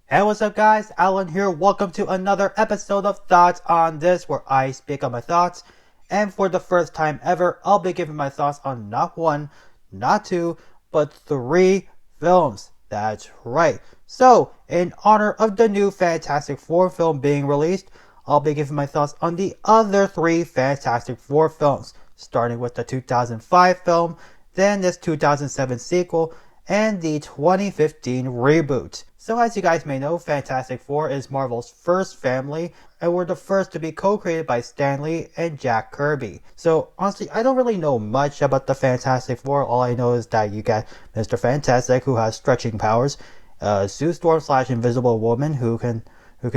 Hey, what's up guys? Alan here. Welcome to another episode of Thoughts on This, where I speak on my thoughts. And for the first time ever, I'll be giving my thoughts on not one, not two, but three films. That's right. So, in honor of the new Fantastic Four film being released, I'll be giving my thoughts on the other three Fantastic Four films, starting with the 2005 film, then this 2007 sequel, and the 2015 reboot. So as you guys may know, Fantastic Four is Marvel's first family, and were the first to be co-created by Stan Lee and Jack Kirby. So honestly, I don't really know much about the Fantastic Four. All I know is that you get Mr. Fantastic, who has stretching powers, Sue Storm / Invisible Woman, who can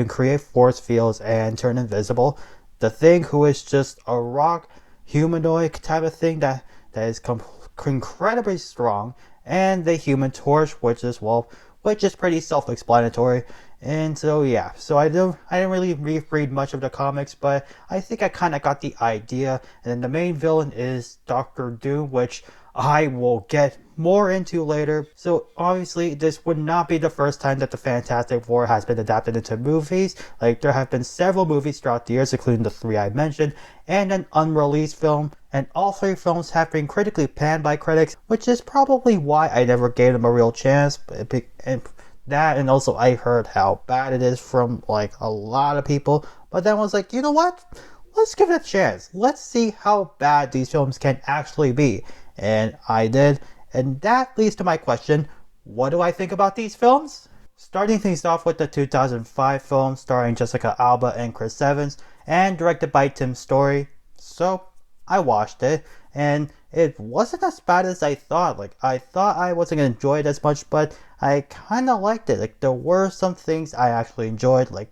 create force fields and turn invisible, the Thing, who is just a rock humanoid type of thing that is incredibly strong, and the Human Torch, which is pretty self-explanatory. And so yeah, so I didn't really read much of the comics, but I think I kind of got the idea. And then the main villain is Doctor Doom, which I will get more into later. So obviously this would not be the first time that the Fantastic Four has been adapted into movies. Like, there have been several movies throughout the years, including the three I mentioned, and an unreleased film. And all three films have been critically panned by critics, which is probably why I never gave them a real chance. And also I heard how bad it is from like a lot of people. But then I was like, you know what? Let's give it a chance. Let's see how bad these films can actually be. And I did. And that leads to my question, what do I think about these films? Starting things off with the 2005 film starring Jessica Alba and Chris Evans and directed by Tim Story. So I watched it and it wasn't as bad as I thought. Like, I thought I wasn't going to enjoy it as much, but I kind of liked it. Like, there were some things I actually enjoyed, like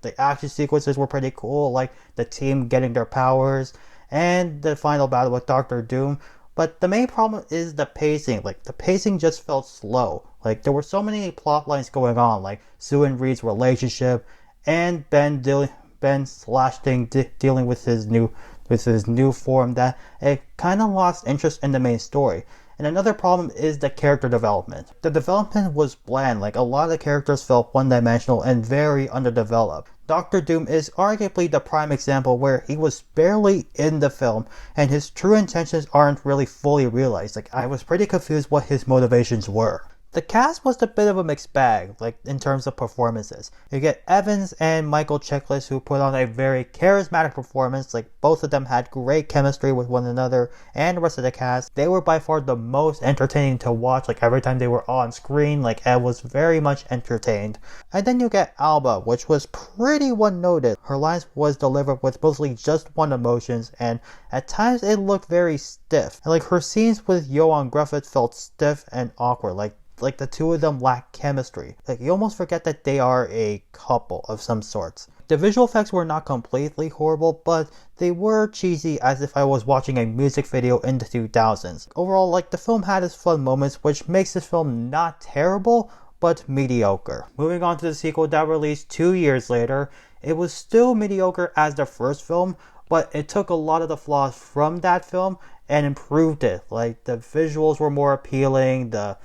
the action sequences were pretty cool, like the team getting their powers and the final battle with Doctor Doom. But the main problem is the pacing. Like, the pacing just felt slow. Like, there were so many plot lines going on, like Sue and Reed's relationship, and Ben slash Thing dealing with his new form, that it kind of lost interest in the main story. And another problem is the character development. The development was bland. Like, a lot of the characters felt one-dimensional and very underdeveloped. Doctor Doom is arguably the prime example where he was barely in the film and his true intentions aren't really fully realized. Like, I was pretty confused what his motivations were. The cast was a bit of a mixed bag, like in terms of performances. You get Evans and Michael Chiklis, who put on a very charismatic performance. Like, both of them had great chemistry with one another, and the rest of the cast, they were by far the most entertaining to watch. Like, every time they were on screen, like, I was very much entertained. And then you get Alba, which was pretty one-noted. Her lines was delivered with mostly just one emotions, and at times it looked very stiff. And like, her scenes with Johan Gruffett felt stiff and awkward. Like the two of them lack chemistry. Like, you almost forget that they are a couple of some sorts. The visual effects were not completely horrible, but they were cheesy, as if I was watching a music video in the 2000s. Overall, like, the film had its fun moments, which makes this film not terrible, but mediocre. Moving on to the sequel that released 2 years later, it was still mediocre as the first film, but it took a lot of the flaws from that film and improved it. Like, the visuals were more appealing, the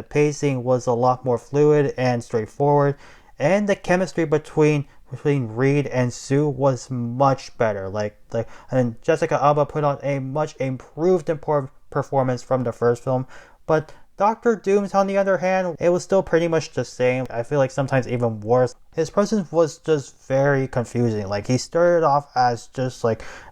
pacing was a lot more fluid and straightforward, and the chemistry between Reed and Sue was much better. And Jessica Alba put on a much improved performance from the first film, but Doctor Doom's, on the other hand, it was still pretty much the same. I feel like sometimes even worse. His presence was just very confusing. Like, he started off as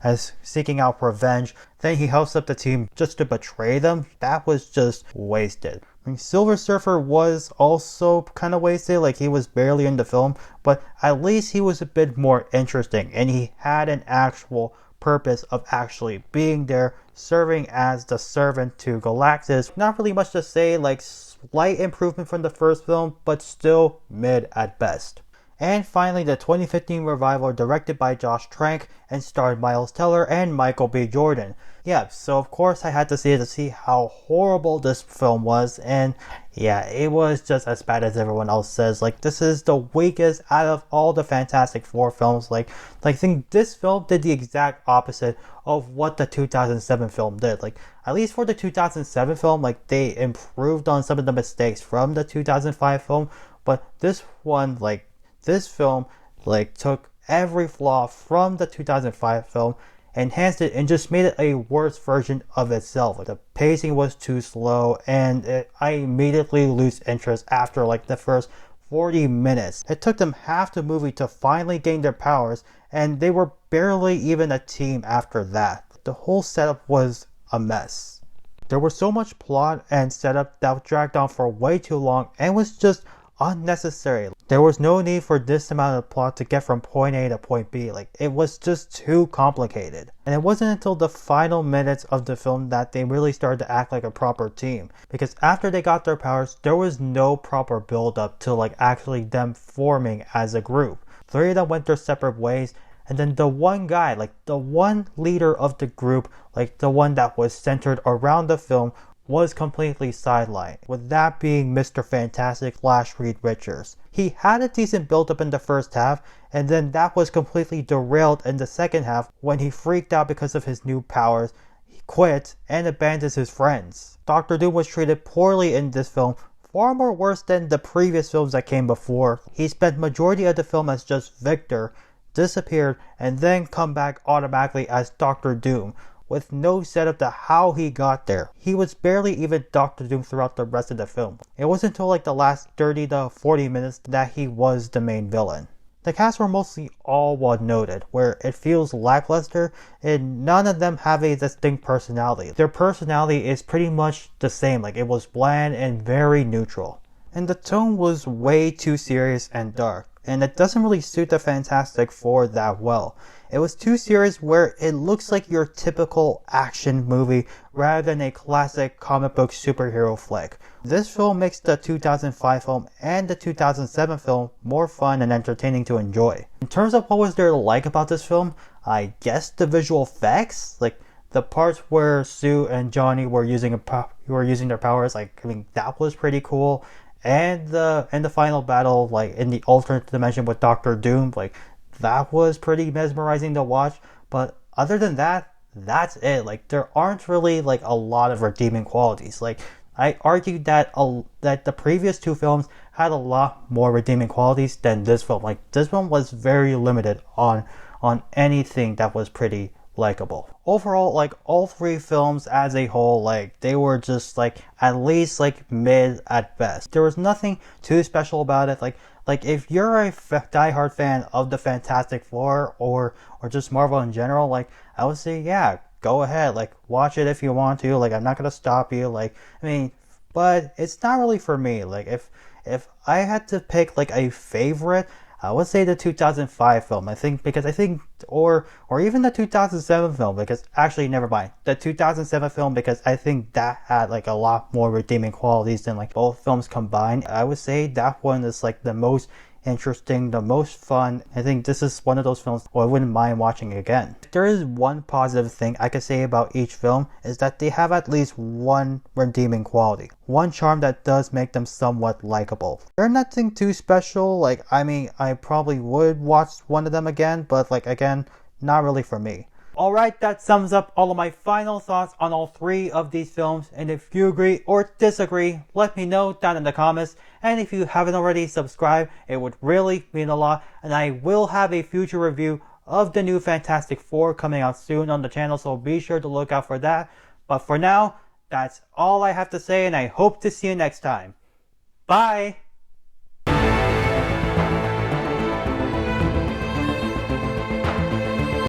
as seeking out revenge, then he helps up the team just to betray them. That was just wasted. I mean, Silver Surfer was also kind of wasted. Like, he was barely in the film, but at least he was a bit more interesting and he had an actual purpose of actually being there, serving as the servant to Galactus. Not really much to say, like, slight improvement from the first film, but still mid at best. And finally, the 2015 revival, directed by Josh Trank and starred Miles Teller and Michael B. Jordan. Yeah, so of course I had to see it to see how horrible this film was, and yeah, it was just as bad as everyone else says. Like, this is the weakest out of all the Fantastic Four films. Like I think this film did the exact opposite of what the 2007 film did. Like, at least for the 2007 film, like, they improved on some of the mistakes from the 2005 film, But this film took every flaw from the 2005 film, enhanced it, and just made it a worse version of itself. Like, the pacing was too slow, and I immediately lose interest after the first 40 minutes. It took them half the movie to finally gain their powers, and they were barely even a team after that. The whole setup was a mess. There was so much plot and setup that dragged on for way too long and was just unnecessary. There was no need for this amount of plot to get from point A to point B. It was just too complicated. And it wasn't until the final minutes of the film that they really started to act like a proper team. Because after they got their powers, there was no proper build up to actually them forming as a group. Three of them went their separate ways, and then the one guy, the one leader of the group, the one that was centered around the film, was completely sidelined, with that being Mr. Fantastic / Reed Richards. He had a decent build-up in the first half, and then that was completely derailed in the second half when he freaked out because of his new powers, he quit, and abandoned his friends. Dr. Doom was treated poorly in this film, far more worse than the previous films that came before. He spent majority of the film as just Victor, disappeared, and then come back automatically as Dr. Doom, with no setup to how he got there. He was barely even Dr. Doom throughout the rest of the film. It wasn't until the last 30 to 40 minutes that he was the main villain. The cast were mostly all one noted, where it feels lackluster and none of them have a distinct personality. Their personality is pretty much the same, it was bland and very neutral. And the tone was way too serious and dark, and it doesn't really suit the Fantastic Four that well. It was too serious where it looks like your typical action movie rather than a classic comic book superhero flick. This film makes the 2005 film and the 2007 film more fun and entertaining to enjoy. In terms of what was there to like about this film, I guess the visual effects, the parts where Sue and Johnny were using their powers, that was pretty cool. And the final battle, in the alternate dimension with Doctor Doom, that was pretty mesmerizing to watch. But other than that, that's it. There aren't really a lot of redeeming qualities. I argued that that the previous two films had a lot more redeeming qualities than this film. This one was very limited on anything that was pretty likable. Overall, all three films as a whole, they were just at least mid at best. There was nothing too special about it. If you're a diehard fan of the Fantastic Four or just Marvel in general, I would say, yeah, go ahead, watch it if you want to. I'm not gonna stop you. But it's not really for me. If I had to pick a favorite, I would say the 2005 film. Or even the 2007 film, because actually, never mind. The 2007 film, because I think that had a lot more redeeming qualities than both films combined. I would say that one is the most interesting, the most fun. I think this is one of those films where I wouldn't mind watching again. If there is one positive thing I could say about each film, is that they have at least one redeeming quality. One charm that does make them somewhat likable. They're nothing too special. I probably would watch one of them again, but again, not really for me. Alright, that sums up all of my final thoughts on all three of these films, and if you agree or disagree, let me know down in the comments, and if you haven't already subscribed, it would really mean a lot, and I will have a future review of the new Fantastic Four coming out soon on the channel, so be sure to look out for that. But for now, that's all I have to say, and I hope to see you next time. Bye!